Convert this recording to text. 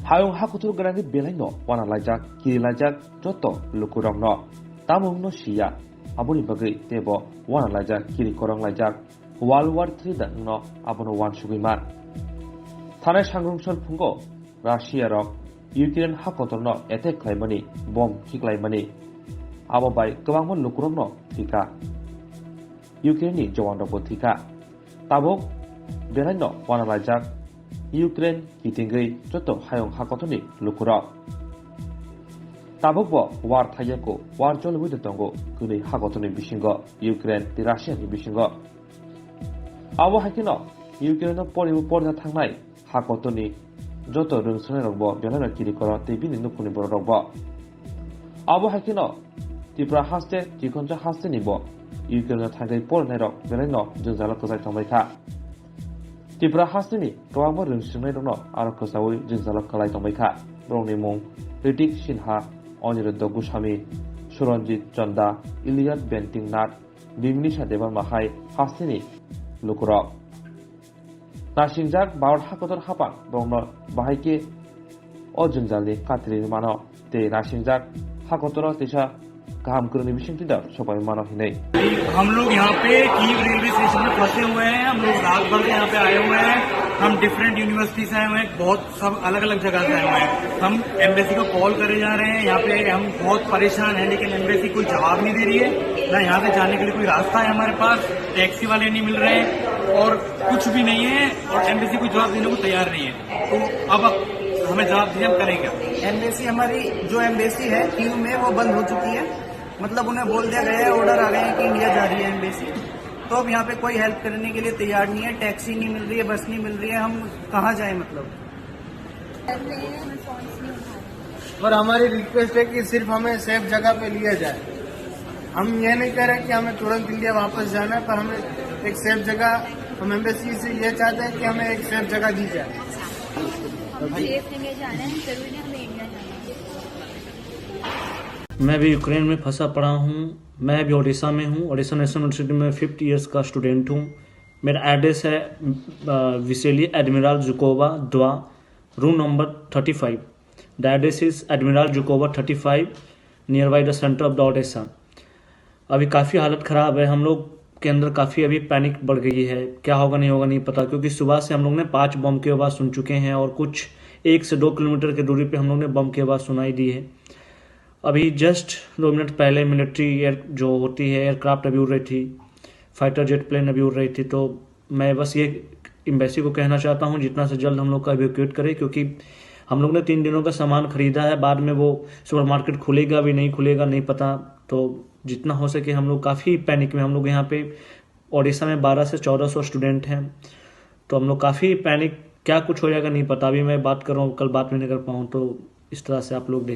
Hayong hakutur grandi belaino wana lajak kiri lajak joto lukurongno tamungno siya aboni bagai tebo wana lajak kiri korong lajak World War III da no abono wan sugiman Thane sangrungsor phungo Russia rok Ukraine hakotorno attack klaimani bomb khiklaimani abo bai kwbangma lukurongno thika Ukraine ni jawan rok thika tabok belaino wana lajak Ukraine kitingei joto hayong hakotoni lukurok tabokbo war thayako war cholwi de tongo kuni hakotoni bisingo Ukraine ti Russia ni bisingo abo hakino Ukraine poribu porna thangnai hakotoni joto rungsone rokbo belana kiri koro tebini nukuni boro rokbo abo hakino tipra haste tikonja haste nibo Ukraine thangai porna rok belano jungjala kozai tongbaikha Tipra hasini kwangma rungsumnai dongno aro kosawi jingjalo kalai tongbaikha brongni mung Ritik Sinha Aniruddha Goswami Suranjit Chanda Iliad Bentingnath Bimnisha Devan Mahai hasini lukurok nasingjak baur hakotor hapan brongno bahaike o jingjali katri mano te nasingjak hakotor tisa काम करने विषय की दर सफाई माना ही नहीं हम लोग यहाँ पे कीव रेलवे स्टेशन में फंसे हुए हैं हम लोग रात भर के यहाँ पे आए हुए हैं हम डिफरेंट यूनिवर्सिटी से आए हुए हैं बहुत सब अलग अलग जगह से आए हुए हैं हम एम्बेसी को कॉल करे जा रहे हैं यहाँ पे हम बहुत परेशान हैं लेकिन एम्बेसी कोई जवाब नहीं दे रही है ना यहाँ से जाने के लिए कोई रास्ता है हमारे पास टैक्सी वाले नहीं मिल रहे हैं और कुछ भी नहीं है और एम्बेसी कोई जवाब देने को तैयार नहीं है तो अब हमें जवाब दिए हम करेंगे एम्बेसी हमारी जो एम्बेसी है कीव में वो बंद हो चुकी है मतलब उन्हें बोल दिया गया है ऑर्डर आ गए हैं कि इंडिया जा रही है एम्बेसी तो अब यहाँ पे कोई हेल्प करने के लिए तैयार नहीं है टैक्सी नहीं मिल रही है बस नहीं मिल रही है हम कहाँ जाए मतलब और हमारी रिक्वेस्ट है कि सिर्फ हमें सेफ जगह पे लिया जाए हम ये नहीं कह रहे कि हमें तुरंत इंडिया वापस जाना है पर हमें एक सेफ जगह हम एम्बेसी से ये चाहते हैं कि हमें एक सेफ जगह दी जाए मैं भी यूक्रेन में फंसा पड़ा हूँ मैं भी ओडिशा में हूँ ओडिशा नेशनल यूनिवर्सिटी में 50 इयर्स का स्टूडेंट हूँ मेरा एड्रेस है विसेली एडमिरल जुकोवा द्वा room number 35 the address is Admiral Zhukova 35 near by the centre of the Odisha अभी काफ़ी हालत ख़राब है हम लोग के अंदर काफ़ी अभी पैनिक बढ़ गई है क्या होगा नहीं पता क्योंकि सुबह से हम लोग ने 5 बम की आवाज़ सुन चुके हैं और कुछ 1 से 2 किलोमीटर की दूरी पे हम लोग ने बम की आवाज़ सुनाई दी है अभी जस्ट 2 मिनट पहले मिलिट्री एयर जो होती है एयरक्राफ्ट अभी उड़ रही थी फाइटर जेट प्लेन अभी उड़ रही थी तो मैं बस ये एम्बेसी को कहना चाहता हूँ जितना से जल्द हम लोग का इवैक्यूएट करें क्योंकि हम लोग ने 3 दिनों का सामान खरीदा है बाद में वो सुपरमार्केट खुलेगा भी नहीं खुलेगा नहीं पता तो जितना हो सके हम लोग काफ़ी पैनिक में हम लोग यहाँ पे ओडिशा में 1200 से 1400 स्टूडेंट हैं तो हम लोग काफ़ी पैनिक क्या कुछ हो जाएगा नहीं पता अभी मैं बात कर रहा हूँ कल बात में नहीं कर पाऊँ तो इस तरह से आप लोग देख